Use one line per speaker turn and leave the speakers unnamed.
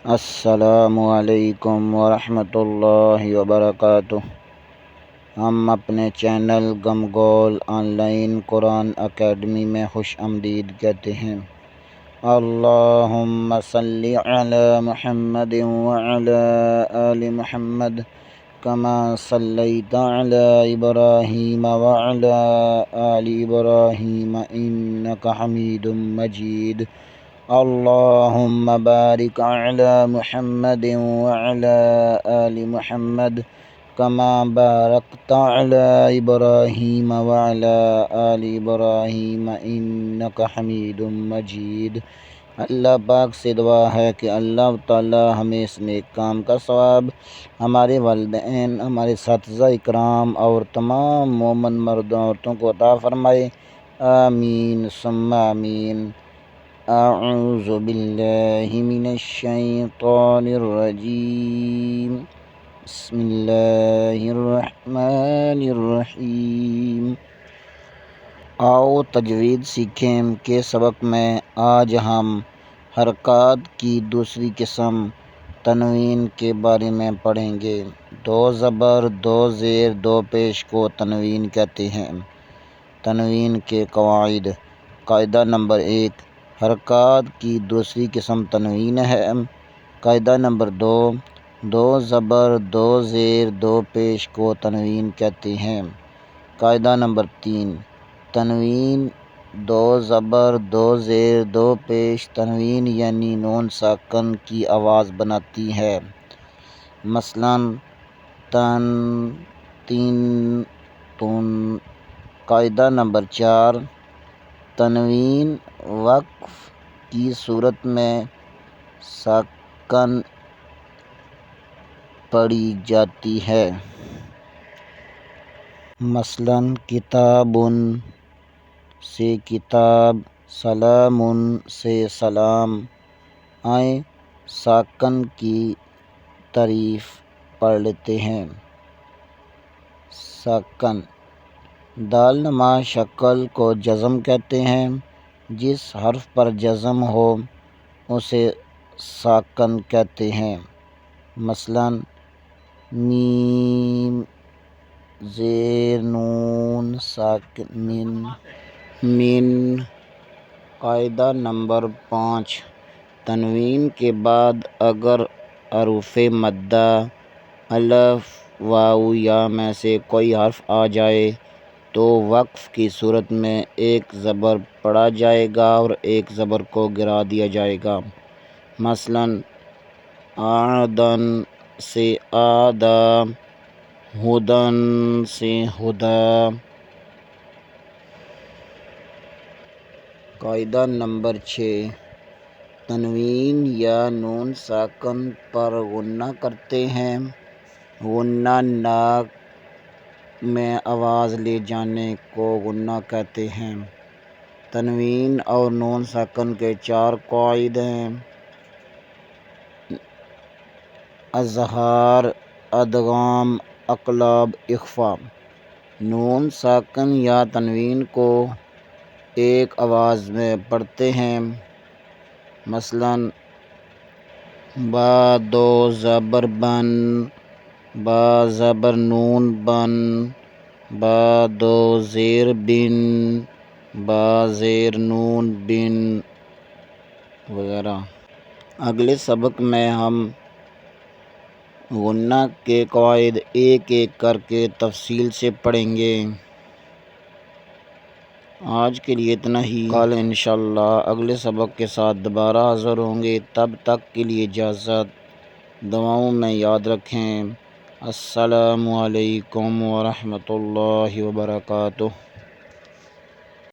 السلام علیکم ورحمۃ اللہ وبرکاتہ۔ ہم اپنے چینل گمگول آن لائن قرآن اکیڈمی میں خوش آمدید کہتے ہیں۔ اللہم صلی علی محمد وعلی آل محمد کما صلیت علی ابراہیم وعلی آل ابراہیم انک حمید مجید۔ اللہم بارک علی محمد وعلی آل محمد کما بارکت علی ابراہیم وعلی آل ابراہیم انک حمید مجید۔ اللہ پاک سے دعا ہے کہ اللہ تعالی ہمیں اس نیک کام کا ثواب ہمارے والدین، ہمارے اساتذہ اکرام اور تمام مومن مردوں عورتوں کو عطا فرمائے، آمین ثم آمین۔ اعوذ باللہ من الشیطان الرجیم، بسم اللہ الرحمن الرحیم۔ آؤ تجوید سیکھیں کے سبق میں آج ہم حرکات کی دوسری قسم تنوین کے بارے میں پڑھیں گے۔ دو زبر، دو زیر، دو پیش کو تنوین کہتے ہیں۔ تنوین کے قواعد۔ قاعدہ نمبر 1، حرکات کی دوسری قسم تنوین ہے۔ قاعدہ نمبر 2، دو زبر، دو زیر، دو پیش کو تنوین کہتے ہیں۔ قاعدہ نمبر 3، تنوین دو زبر، دو زیر، دو پیش تنوین یعنی نون ساکن کی آواز بناتی ہے۔ مثلاً تن، تین، تن۔ قاعدہ نمبر 4، تنوین وقف کی صورت میں ساکن پڑھی جاتی ہے۔ مثلاً کتاب سے کتاب، سلام سے سلام۔ آئیں ساکن کی تعریف پڑھ لیتے ہیں۔ ساکن، دال نما شکل کو جزم کہتے ہیں۔ جس حرف پر جزم ہو اسے ساکن کہتے ہیں۔ مثلاً میم، زیر، نون ساکن، من۔ قاعدہ نمبر 5، تنوین کے بعد اگر حروف مدہ الف، واو، یا میں سے کوئی حرف آ جائے تو وقف کی صورت میں ایک زبر پڑھا جائے گا اور ایک زبر کو گرا دیا جائے گا۔ مثلاً آدن سے آدا، ہدن سے ہدا۔ قاعدہ نمبر 6، تنوین یا نون ساکن پر غنہ کرتے ہیں۔ غنہ ناک میں آواز لے جانے کو غنہ کہتے ہیں۔ تنوین اور نون ساکن کے 4 قواعد ہیں۔ اظہار، ادغام، اقلاب، اخفا۔ نون ساکن یا تنوین کو ایک آواز میں پڑھتے ہیں۔ مثلاً با دو زبر بن، با زبر نون بن، با دو زیر بن، با زیر نون بن وغیرہ۔ اگلے سبق میں ہم غنہ کے قواعد ایک ایک کر کے تفصیل سے پڑھیں گے۔ آج کے لیے اتنا ہی۔ کل انشاءاللہ اگلے سبق کے ساتھ دوبارہ حاضر ہوں گے۔ تب تک کے لیے اجازت، دعاؤں میں یاد رکھیں۔ السلام علیکم ورحمۃ اللہ وبرکاتہ۔